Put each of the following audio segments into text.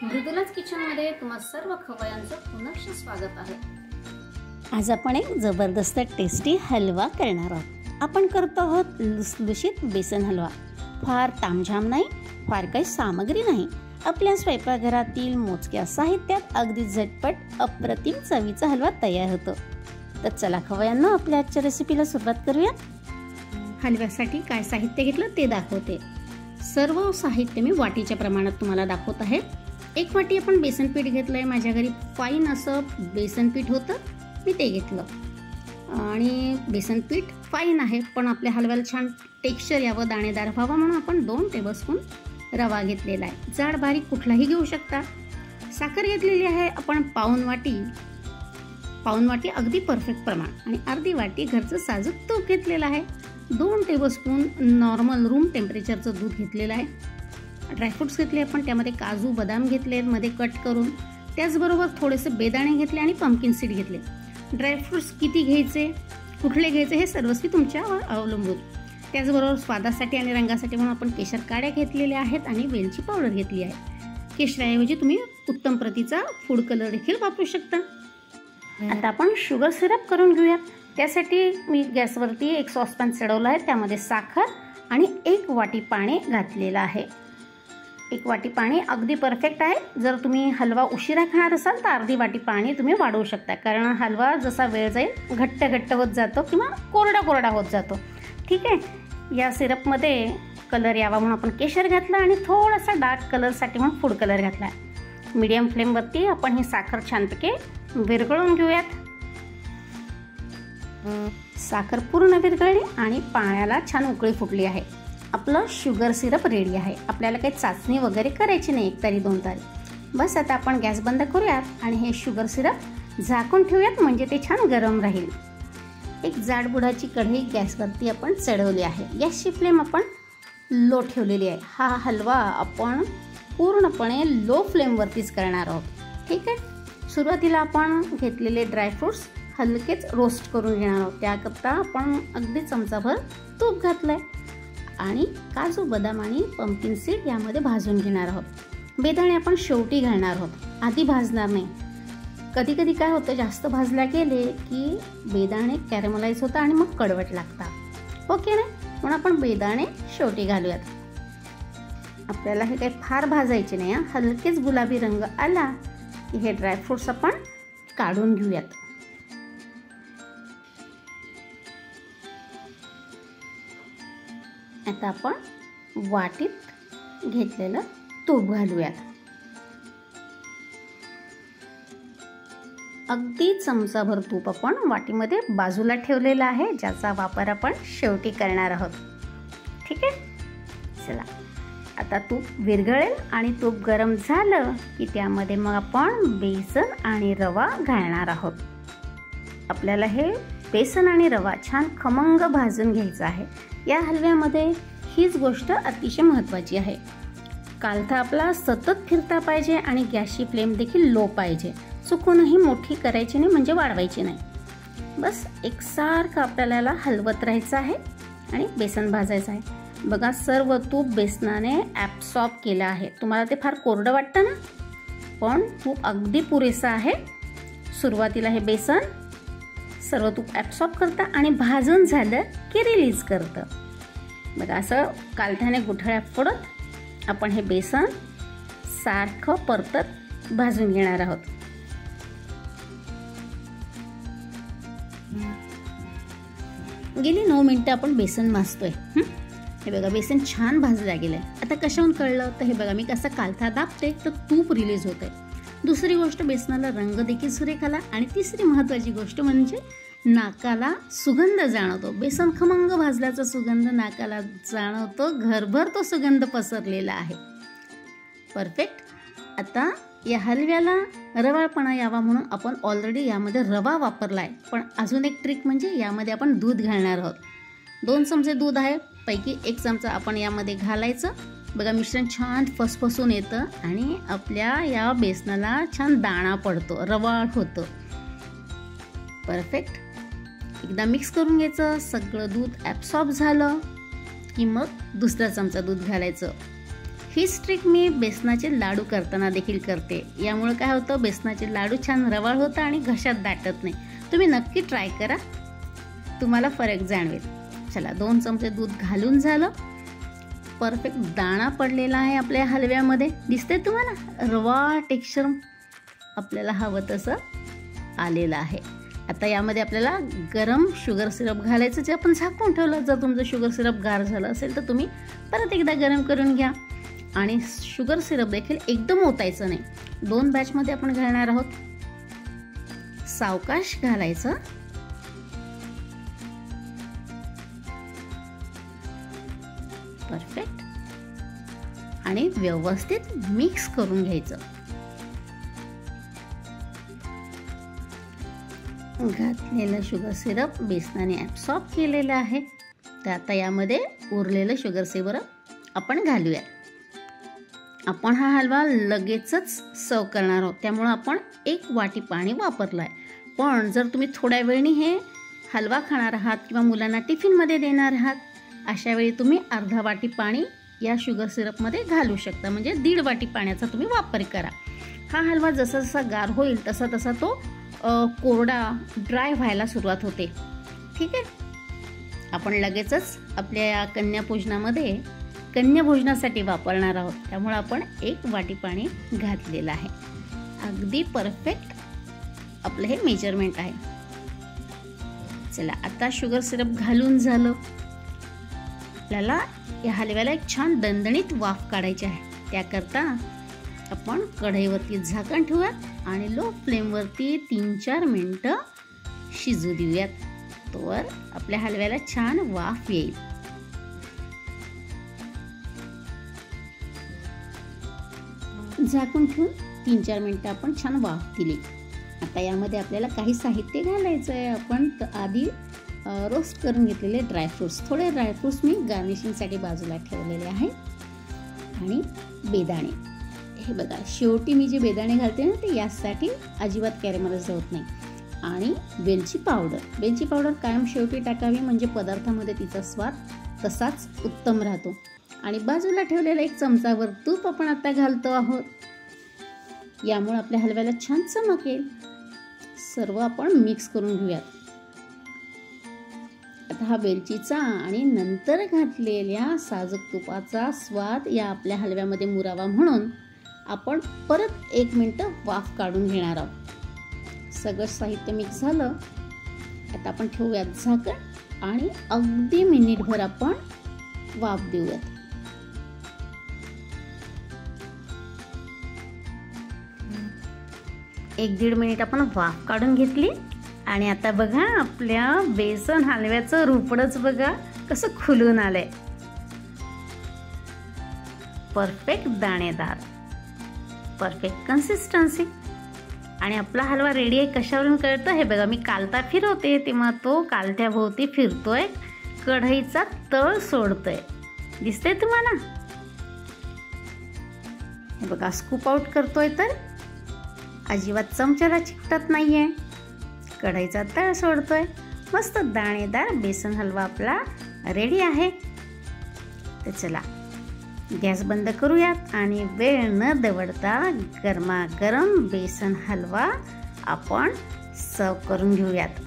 मृदुलाच किचनमध्ये तुम्हा सर्व खवयांचं पुनश्च स्वागत आहे। आज आपण एक जबरदस्त टेस्टी हलवा करणार आहोत। आपण करतो आहोत लुसलुशीत बेसन हलवा। फार तामझाम नाही, फार काही सामग्री नाही, आपल्या स्वयंपाकघरातील मोजक्या साहित्यात अगदी झटपट अप्रतिम चवीचा हलवा तयार होतो। तर चला खवयांना आपल्या आजच्या रेसिपीला सुरुवात करूया। हलव्यासाठी काय साहित्य घेतलं ते दाखवते। सर्व साहित्य मी वाटीच्या प्रमाणात तुम्हाला दाखवत आहे। एक वाटी आपण बेसन पीठ घेतलंय, माझ्या घरी फाईन असं बेसन पीठ होतं, मी ते घेतलं आणि बेसन पीठ फाईन आहे, पण आपल्या हलव्याला छान टेक्स्चर यावं, दाणेदार व्हावं म्हणून आपण 2 टेबलस्पून रवा घेतलेला आहे। जाड बारीक कुठलाही घेऊ शकता। साखर घेतलेली आहे आपण पाऊण वाटी अगदी परफेक्ट प्रमाण, आणि अर्धी वाटी घरचं साजूक तूप घेतलेलं आहे। 2 टेबलस्पून नॉर्मल रूम टेम्परेचरचं दूध घेतलेलं आहे। ड्रायफ्रुट्स घेतले आपण, त्यामध्ये काजू बदाम घेतले मध्ये कट करून, त्याचबरोबर थोडेसे बेदाणे घेतले आणि पंपकिन सीड घेतले। ड्रायफ्रुट्स किती घ्यायचे, कुठले घ्यायचे हे सर्वस्वी तुमच्यावर अवलंबून। त्याचबरोबर स्वादासाठी आणि रंगासाठी म्हणून आपण केशर काड्या घेतलेल्या आहेत आणि वेलची पावडर घेतली आहे। केशराऐवजी तुम्ही उत्तम प्रतीचा फूड कलर देखील वापरू शकता। आता आपण शुगर सिरप करून घेऊयात। त्यासाठी मी गॅसवरती एक सॉसपॅन चढवला आहे, त्यामध्ये साखर आणि 1 वाटी पाणी घातलेलं आहे। 1 वाटी पाणी अगदी परफेक्ट आहे। जर तुम्ही हलवा उशिरा खाणार असाल तर अर्धी वाटी पाणी तुम्ही वाढवू शकता, कारण हलवा जसा वेळ जाईल घट्ट होत जातो किंवा कोरडा होत जातो। ठीक आहे। या सिरपमध्ये कलर यावा म्हणून आपण केशर घातलं आणि थोडासा डार्क कलरसाठी म्हणून फूड कलर घातला। मीडियम फ्लेमवरती आपण ही साखर छानपैकी विरघळून घेऊयात। साखर पूर्ण विरघळली आणि पाण्याला छान उकळी फुटली आहे। आपलं शुगर सिरप रेडी आहे। आपल्याला काही चाचणी वगैरे करायची नाही, 1 तारी 2 तारी। बस आता आपण गॅस बंद करूयात आणि हे शुगर सिरप झाकून ठेवूयात, म्हणजे ते छान गरम राहील। एक जाडबुडाची कढई गॅसवरती आपण चढवली आहे। गॅसची फ्लेम आपण लो ठेवलेली आहे। हा हलवा आपण पूर्णपणे लो फ्लेमवरतीच करणार आहोत। ठीक आहे। सुरुवातीला आपण घेतलेले ड्रायफ्रुट्स हलकेच रोस्ट करून घेणार आहोत। त्याकरता आपण अगदी चमचाभर तूप घातलंय आणि काजू बदाम आणि पंपकिन सीड यामध्ये भाजून घेणार आहोत। बेदाणे आपण शेवटी घालणार आहोत, आधी भाजणार नाही। कधी कधी काय होतं, जास्त भाजल्या गेले की बेदाणे कॅरेमलाइज होतात आणि मग कडवट लागतात। ओके ना, म्हणून आपण बेदाणे शेवटी घालूयात। आपल्याला हे काही फार भाजायचे नाही। हलकेच गुलाबी रंग आला की हे ड्रायफ्रुट्स आपण काढून घेऊयात। आता आपण वाटीत घेतलेलं तूप घालूयात। अगदी चमचाभर तूप आपण वाटीमध्ये बाजूला ठेवलेलं आहे, ज्याचा वापर आपण शेवटी करणार आहोत। ठीक आहे। चला आता तूप विरघळेल आणि तूप गरम झालं की त्यामध्ये मग आपण बेसन आणि रवा घालणार आहोत। आपल्याला हे बेसन आणि रवा छान खमंग भाजून घ्यायचं आहे। या हलव्यामध्ये हीच गोष्ट अतिशय महत्त्वाची आहे। कालथा आपला सतत फिरता पाहिजे आणि गॅसची फ्लेम देखील लो पाहिजे। चुकूनही मोठी करायची नाही, म्हणजे वाढवायची नाही। बस एकसारखं आपल्याला हलवत राहायचं आहे आणि बेसन भाजायचं आहे। बघा सर्व तूप बेसनाने ॲब्सॉर्ब केलं आहे। तुम्हाला ते फार कोरडं वाटतं ना, पण तूप अगदी पुरेसं आहे। सुरुवातीला हे बेसन सर्व तूप ॲब्सॉर्ब करतं आणि भाजून झालं की रिलीज करतं। बघा असं कालथ्याने गुठळ्या फोडत आपण हे बेसन सारखं परतत भाजून घेणार आहोत। गेली 9 मिनिटं आपण बेसन भाजतोय। हे बघा बेसन छान भाजलं गेलंय। आता कशाहून कळलं तर हे बघा, मी कसं कालथा दाबते तर तूप रिलीज होत आहे। दुसरी गोष्ट, बेसनाला रंग देखील सुरेख आला आणि तिसरी महत्त्वाची गोष्ट म्हणजे नाकाला सुगंध जाणवतो। बेसन खमंग भाजल्याचा सुगंध नाकाला जाणवतो, घरभर तो सुगंध पसरलेला आहे। परफेक्ट। आता या हलव्याला रवाळपणा यावा म्हणून आपण ऑलरेडी यामध्ये रवा वापरला आहे, पण अजून एक ट्रिक म्हणजे यामध्ये आपण दूध घालणार आहोत। 2 चमचे दूध आहे, पैकी 1 चमचा आपण यामध्ये घालायचं। बघा मिश्रण छान फसफसून येतं आणि आपल्या या बेसनाला छान दाणा पडतो, रवाळ होतं। परफेक्ट। एकदा मिक्स करून घ्यायचं। सगळं दूध ॲब्सॉर्ब झालं की मग दुसरा चमचा दूध घालायचं। हीच ट्रिक मी बेसनाचे लाडू करताना देखील करते. यामुळे काय होतं, बेसनाचे लाडू छान रवाळ होतं आणि घशात दाटत नाही. तुम्ही नक्की ट्राय करा, तुम्हाला फरक जाणवेल. चला 2 चमचे दूध घालून झालं. परफेक्ट दाणा पडलेला आहे आपल्या हलव्यामध्ये. दिसतंय तुम्हाला, रवा टेक्स्चर आपल्याला हवं तसं आलेलं आहे. आता यामध्ये आपल्याला गरम शुगर सिरप घालायचं, जे आपण झाकून ठेवलं. जर तुमचं शुगर सिरप गार झालं असेल तर तुम्ही परत एकदा गरम करून घ्या. आणि शुगर सिरप देखील एकदम ओतायचं नाही. 2 बॅचमध्ये आपण घालणार आहोत. सावकाश घालायचं. परफेक्ट. आणि व्यवस्थित मिक्स करून घ्यायचं. घातलेलं शुगर सिरप बेसनाने ॲब्सॉर्ब केलेलं आहे. तर आता यामध्ये उरलेलं शुगर सिरप आपण घालूया. आपण हा हलवा लगेचच सर्व करणार आहोत, त्यामुळे आपण 1 वाटी पाणी वापरलं आहे. पण जर तुम्ही थोड्या वेळाने हे हलवा खाणार आहात किंवा मुलांना टिफिनमध्ये देणार आहात, अशा वेळी तुम्ही अर्धा वाटी पाणी या शुगर सिरपमध्ये घालू शकता. म्हणजे 1.5 वाटी पाण्याचा तुम्ही वापर करा. हा हलवा जसा जसा गार होईल तसा तसा तो कोरडा ड्राय व्हायला सुरुवात होते. ठीक आहे. आपण लगेचच आपल्या या कन्याभोजनासाठी वापरणार आहोत, त्यामुळे आपण 1 वाटी पाणी घातलेलं आहे. अगदी परफेक्ट आपलं हे मेजरमेंट आहे. चला आता शुगर सिरप घालून झालं. आपल्याला या हलव्याला एक छान दणदणीत वाफ काढायची आहे. त्याकरता आपण कढईवरती झाकण ठेवूयात आणि लो फ्लेमवरती 3-4 मिनिटं शिजू देऊयात. तोवर आपल्या हलव्याला छान वाफ येईल. झाकून ठेवून 3-4 मिनिटं आपण छान वाफ दिली. आता यामध्ये आपल्याला काही साहित्य घालायचं आहे. आपण आधी रोस्ट करून घेतलेले ड्रायफ्रूट्स, थोडे ड्रायफ्रूट्स मी गार्निशिंगसाठी बाजूला ठेवलेले आहे. आणि बेदाणे, हे बघा शेवटी मी जे बेदाणे घालते ना ते यासाठी अजिबात कॅरेमलाइज होत नाही. आणि वेलची पावडर कायम शेवटी टाकावी, म्हणजे पदार्थामध्ये तिचा स्वाद तसाच उत्तम राहतो. आणि बाजूला ठेवलेला 1 चमचाभर तूप आपण आता घालतो आहोत. यामुळे आपल्या हलव्याला छान चमक येईल. सर्व आपण मिक्स करून घेऊयात. आता हा वेलचीचा आणि नंतर घातलेल्या साजूक तुपाचा स्वाद या आपल्या हलव्यामध्ये मुरावा म्हणून आपण परत 1 मिनिट वाफ काढून घेणार आहोत. सगळं साहित्य मिक्स झालं. आता आपण ठेवूयात झाकण आणि अगदी मिनिटभर आपण वाफ देऊयात. 1-1.5 मिनिट आपण वाफ काढून घेतली. आणि आता बघा आपल्या बेसन हलव्याचं रूपडच बघा कसं खुलून आलंय. परफेक्ट दाणेदार, परफेक्ट कन्सिस्टन्सी. आणि आपला हलवा रेडी आहे. कशावरून कळतं हे बघा, मी कालता फिरवते तेव्हा तो कालत्याभोवती फिरतोय, कढईचा तळ सोडतोय. दिसतंय तुम्हाला? हे बघा स्कूप आउट करतोय तर अजिबात चमच्याला चिकटत नाहीये, कढईचा तळ सोडतोय. मस्त दाणेदार बेसन हलवा आपला रेडी आहे. तर चला गॅस बंद करूयात आणि वेळ न दवडता गरमागरम बेसन हलवा आपण सर्व करून घेऊयात.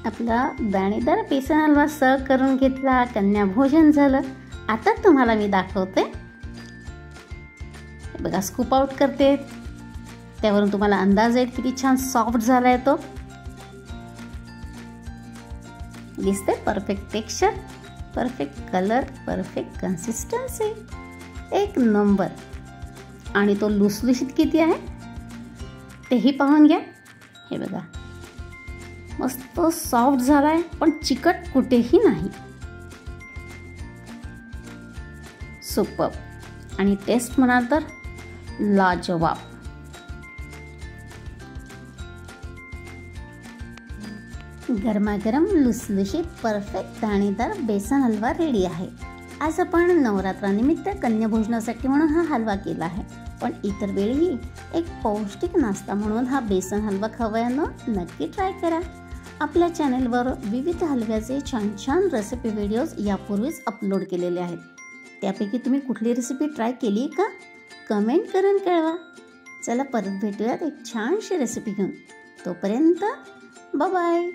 आपला दाणेदार बेसन हलवा सर्व करून घेतला. कन्या भोजन झालं. आता तुम्हाला मी दाखवते. बघा स्कूप आउट करते, त्यावरून तुम्हाला अंदाज येईल किती छान सॉफ्ट झालाय तो. दिसते perfect texture, perfect colour, perfect consistency, 1 number. आणि तो लुसलुशीत किती आहे तेही पाहून घ्या. हे बघा मस्त सॉफ्ट झाला आहे, पण चिकट कुठेही नाही. सुपर. आणि टेस्ट म्हणाल तर लाजवाब. गरमागरम लुसलुशीत परफेक्ट दाणेदार बेसन हलवा रेडी आहे. आज आपण नवरात्रानिमित्त कन्या भोजनासाठी म्हणून हा हलवा केला आहे, पण इतर वेळीही एक पौष्टिक नाश्ता म्हणून हा बेसन हलवा खवय्यांनो नक्की ट्राय करा. आपल्या चॅनेलवर विविध हलव्याचे छान छान रेसिपी व्हिडिओज यापूर्वीच अपलोड केलेले आहेत. त्यापैकी तुम्ही कुठली रेसिपी ट्राय केली आहे का? कमेंट करून कळवा. चला परत भेटूयात एक छानशी रेसिपी घेऊन. तोपर्यंत बाय बाय.